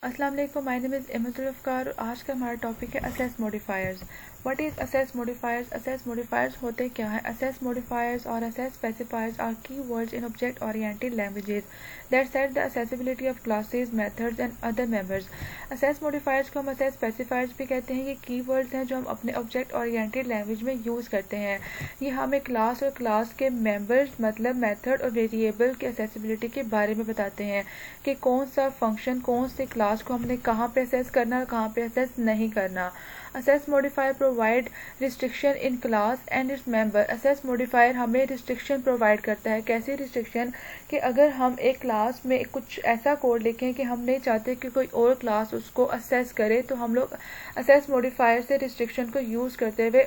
अस्सलाम वालेकुम, my name is इमतुल अफ़कार और आज का हमारा टॉपिक है assess modifiers. What is assess modifiers? Assess modifiers होते क्या हैं? असेस मॉडिफायर्स और असेस स्पेसिफायर्स आर की words in object oriented languages that set the accessibility of classes, methods and other members. Assess modifiers को हम assess specifiers भी कहते हैं। ये की वर्ड्स हैं जो हम अपने ऑब्जेक्ट ओरिएंटेड लैंग्वेज में यूज़ करते हैं। ये हमें क्लास और क्लास के मेंबर्स मतलब मेथड और वेरिएबल की accessibility के बारे में बताते हैं कि कौन सा फंक्शन कौन से क्लास को हमने कहाँ पे असेस करना और कहाँ पे असेस नहीं करना। Assess modifier provide restriction in class and its member. Assess modifier हमें रिस्ट्रिक्शन प्रोवाइड करता है। कैसी रिस्ट्रिक्शन? कि अगर हम एक क्लास में कुछ ऐसा कोड लिखें कि हम नहीं चाहते कि कोई और क्लास उसको असेस करे, तो हम लोग असेस मॉडिफायर से रिस्ट्रिक्शन को यूज़ करते हुए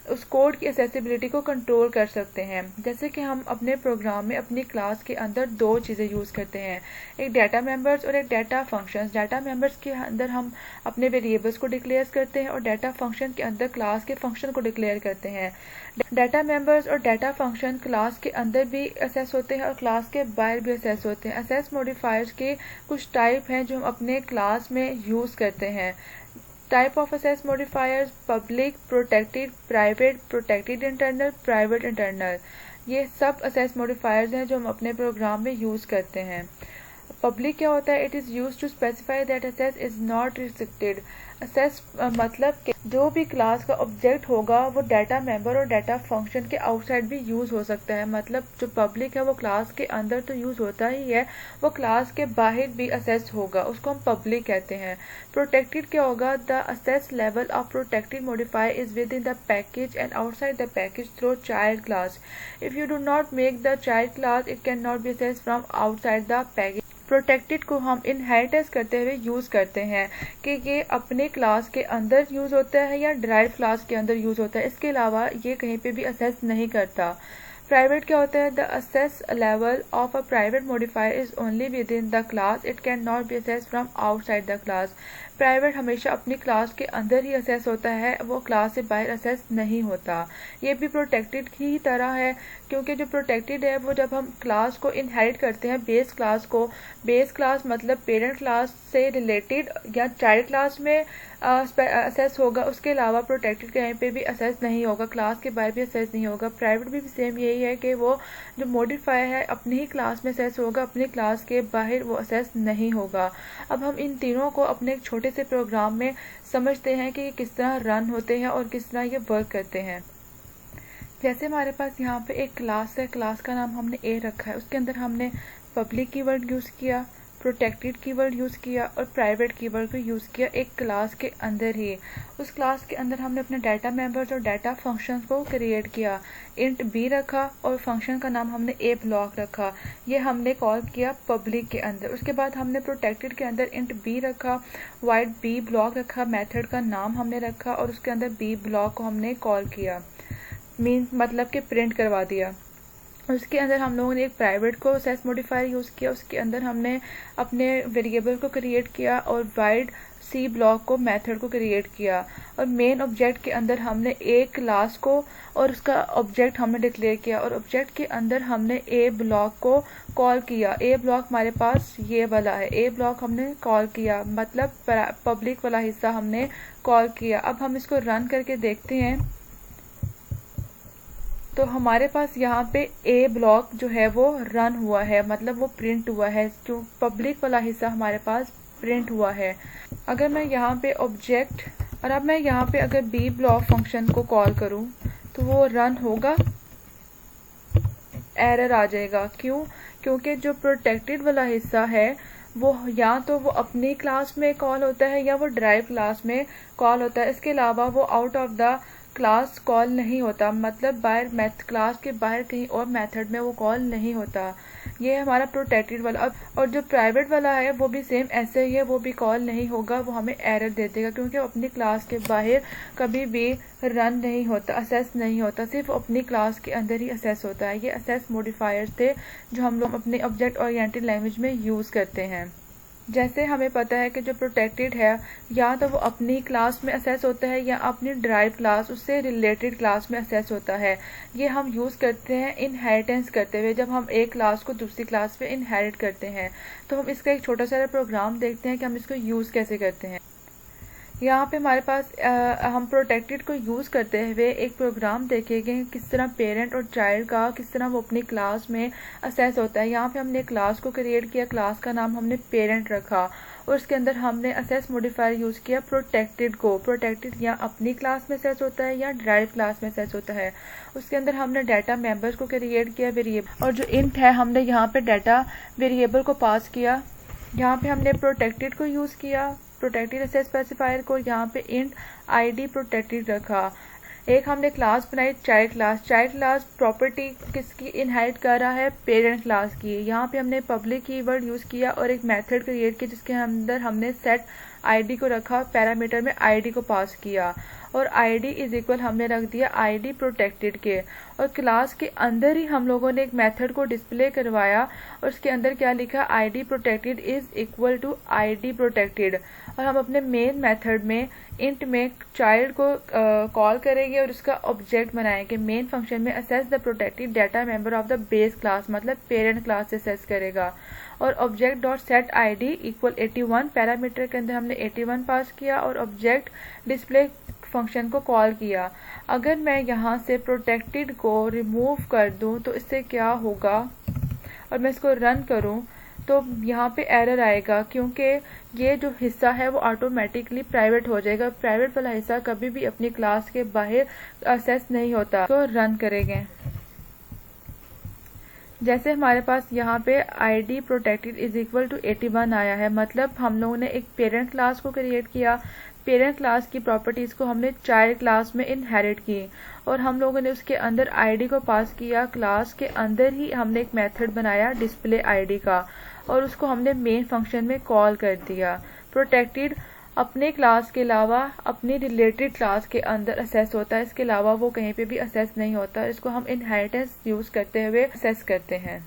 उस कोड की एक्सेसिबिलिटी को कंट्रोल कर सकते हैं। जैसे कि हम अपने प्रोग्राम में अपनी क्लास के अंदर दो चीज़ें यूज़ करते हैं, एक डाटा मेंबर्स और एक डाटा फंक्शंस। डाटा मेंबर्स के अंदर हम अपने वेरिएबल्स को डिक्लेयर करते हैं और डाटा फंक्शन के अंदर क्लास के फंक्शन को डिक्लेयर करते हैं। डाटा मेंबर्स और डाटा फंक्शन क्लास के अंदर भी असेस होते हैं और क्लास के बाहर भी असेस होते हैं। असेस मॉडिफायर्स के कुछ टाइप हैं जो हम अपने क्लास में यूज़ करते हैं। Type of assess modifiers: public, protected, private, protected internal, private internal. ये सब असेस मॉडिफायर्स हैं जो हम अपने प्रोग्राम में यूज़ करते हैं। पब्लिक क्या होता है? It is use to specify that access is not restricted. Access मतलब कि जो भी क्लास का ऑब्जेक्ट होगा वो डाटा मेंबर और डाटा फंक्शन के आउटसाइड भी यूज़ हो सकता है। मतलब जो पब्लिक है वो क्लास के अंदर तो यूज़ होता ही है, वो क्लास के बाहर भी असेस होगा, उसको हम पब्लिक कहते हैं। प्रोटेक्टेड क्या होगा? The assess level of protected modifier is with in the package and outside the package through child class. If you do not make the child class it can not be assess from outside the package. Protected को हम inheritance करते हुए use करते हैं कि ये अपने class के अंदर यूज़ होता है या ड्राइव क्लास के अंदर यूज़ होता है, इसके अलावा ये कहीं पे भी असेस नहीं करता। प्राइवेट क्या होता है? The assess level of a private modifier is only with in the class, it can not be assess from outside the class. Private हमेशा अपनी क्लास के अंदर ही असेस होता है, वो क्लास से बाहर असेस नहीं होता। ये भी प्रोटेक्टेड की ही तरह है, क्योंककि जो प्रोटेक्टेड है वो जब हम क्लास को इनहेरिट करते हैं, बेस क्लास मतलब पेरेंट क्लास से रिलेटेड या चाइल्ड क्लास में असेस होगा। उसके अलावा प्रोटेक्टेड कहीं पे भी असेस नहीं होगा, क्लास के बाहर भी असेस नहीं होगा। प्राइवेट भी सेम यही है कि वो जो मॉडिफायर है अपनी ही क्लास में असेस होगा, अपनी क्लास के बाहर वो असेस नहीं होगा। अब हम इन तीनों को अपने एक छोटे से प्रोग्राम में समझते हैं कि किस तरह रन होते हैं और किस तरह ये वर्क करते हैं। जैसे हमारे पास यहाँ पे एक क्लास है, क्लास का नाम हमने ए रखा है, उसके अंदर हमने पब्लिक कीवर्ड यूज़ किया, प्रोटेक्टेड कीवर्ड यूज़ किया और प्राइवेट कीवर्ड को यूज़ किया एक क्लास के अंदर ही। उस क्लास के अंदर हमने अपने डाटा मेंबर्स और डाटा फंक्शंस को क्रिएट किया, इंट बी रखा और फंक्शन का नाम हमने ए ब्लॉक रखा, ये हमने कॉल किया पब्लिक के अंदर। उसके बाद हमने प्रोटेक्टेड के अंदर इंट बी रखा, वाइड बी ब्लॉक रखा, मेथड का नाम हमने रखा और उसके अंदर बी ब्लॉक को हमने कॉल किया, मीन मतलब कि प्रिंट करवा दिया। उसके अंदर हम लोगों ने एक प्राइवेट को असेस मॉडिफायर यूज़ किया, उसके अंदर हमने अपने वेरिएबल को क्रिएट किया और वाइड सी ब्लॉक को मेथड को क्रिएट किया। और मेन ऑब्जेक्ट के अंदर हमने एक क्लास को और उसका ऑब्जेक्ट हमने डिक्लेयर किया और ऑब्जेक्ट के अंदर हमने ए ब्लॉक को कॉल किया। ए ब्लॉक हमारे पास ये वाला है, ए ब्लॉक हमने कॉल किया, मतलब पब्लिक वाला हिस्सा हमने कॉल किया। अब हम इसको रन करके देखते हैं तो हमारे पास यहाँ पे ए ब्लॉक जो है वो रन हुआ है, मतलब वो प्रिंट हुआ है, जो पब्लिक वाला हिस्सा हमारे पास प्रिंट हुआ है। अगर मैं यहाँ पे ऑब्जेक्ट और अब मैं यहाँ पे अगर बी ब्लॉक फंक्शन को कॉल करूँ तो वो रन होगा, एरर आ जाएगा। क्यों? क्योंकि जो प्रोटेक्टेड वाला हिस्सा है वो या तो वो अपनी क्लास में कॉल होता है या वो ड्राइव क्लास में कॉल होता है, इसके अलावा वो out of the class call नहीं होता, मतलब बाहर क्लास के बाहर कहीं और मेथड में वो कॉल नहीं होता। ये हमारा प्रोटेक्टेड वाला। और जो प्राइवेट वाला है वो भी सेम ऐसे ही है, वो भी कॉल नहीं होगा, वो हमें एरर दे देगा, क्योंकि अपनी क्लास के बाहर कभी भी रन नहीं होता, असेस नहीं होता, सिर्फ अपनी क्लास के अंदर ही असेस होता है। ये असेस मॉडिफायर्स थे जो हम लोग अपने ऑब्जेक्ट ओरिएंटेड लैंग्वेज में यूज़ करते हैं। जैसे हमें पता है कि जो प्रोटेक्टेड है या तो वो अपनी क्लास में असेस होता है या अपनी ड्राइव क्लास उससे रिलेटेड क्लास में असेस होता है। ये हम यूज़ करते हैं इनहेरिटेंस करते हुए, जब हम एक क्लास को दूसरी क्लास पे इनहेरिट करते हैं। तो हम इसका एक छोटा सा प्रोग्राम देखते हैं कि हम इसको यूज़ कैसे करते हैं। यहाँ पे हमारे पास हम प्रोटेक्टेड को यूज़ करते हुए एक प्रोग्राम देखेंगे किस तरह पेरेंट और चाइल्ड का किस तरह वो अपनी क्लास में असेस होता है। यहाँ पे हमने क्लास को क्रिएट किया, क्लास का नाम हमने पेरेंट रखा और उसके अंदर हमने असेस मॉडिफायर यूज़ किया प्रोटेक्टेड को। प्रोटेक्टेड या अपनी क्लास में असेस होता है या ड्राइव क्लास में असेस होता है। उसके अंदर हमने डाटा मेंबर्स को क्रिएट किया वेरिएबल, और जो इंट है हमने यहाँ पे डाटा वेरिएबल को पास किया। यहाँ पे हमने प्रोटेक्टेड को यूज़ किया, प्रोटेक्टेड असेस स्पेसिफायर को, यहाँ पे इंट आईडी प्रोटेक्टेड रखा। एक हमने क्लास बनाई child class. Child class property किसकी इनहेरिट कर रहा है? पेरेंट क्लास की। यहाँ पे हमने पब्लिक कीवर्ड यूज़ किया और एक मेथड क्रिएट की जिसके अंदर हमने सेट आईडी को रखा, पैरामीटर में आईडी को पास किया और आईडी इज इक्वल हमने रख दिया आईडी प्रोटेक्टेड के। और क्लास के अंदर ही हम लोगों ने एक मेथड को डिस्प्ले करवाया और उसके अंदर क्या लिखा? ID protected is equal to ID protected. और हम अपने मेन मेथड में इंट में चाइल्ड को कॉल करेंगे और उसका ऑब्जेक्ट बनाएंगे। मेन फंक्शन में access the protected data member of the base class, मतलब पेरेंट क्लास से असेस करेगा। और object dot set ID equal 81, parameter के अंदर हमने 81 पास किया और ऑब्जेक्ट डिस्प्ले फंक्शन को कॉल किया। अगर मैं यहाँ से प्रोटेक्टेड को रिमूव कर दूं तो इससे क्या होगा और मैं इसको रन करूं तो यहाँ पे एरर आएगा, क्योंकि ये जो हिस्सा है वो ऑटोमेटिकली प्राइवेट हो जाएगा। प्राइवेट वाला हिस्सा कभी भी अपनी क्लास के बाहर असेस नहीं होता। तो रन करेंगे। जैसे हमारे पास यहाँ पे ID protected is equal to 81 आया है, मतलब हम लोगों ने एक पेरेंट क्लास को क्रिएट किया। पेरेंट क्लास की प्रॉपर्टीज को हमने चाइल्ड क्लास में इनहेरिट की और हम लोगों ने उसके अंदर आईडी को पास किया। क्लास के अंदर ही हमने एक मेथड बनाया डिस्प्ले आईडी का और उसको हमने मेन फंक्शन में कॉल कर दिया। प्रोटेक्टेड अपने क्लास के अलावा अपनी रिलेटेड क्लास के अंदर असेस होता है, इसके अलावा वो कहीं पे भी असेस नहीं होता। इसको हम इनहेरिटेंस यूज करते हुए असेस करते हैं।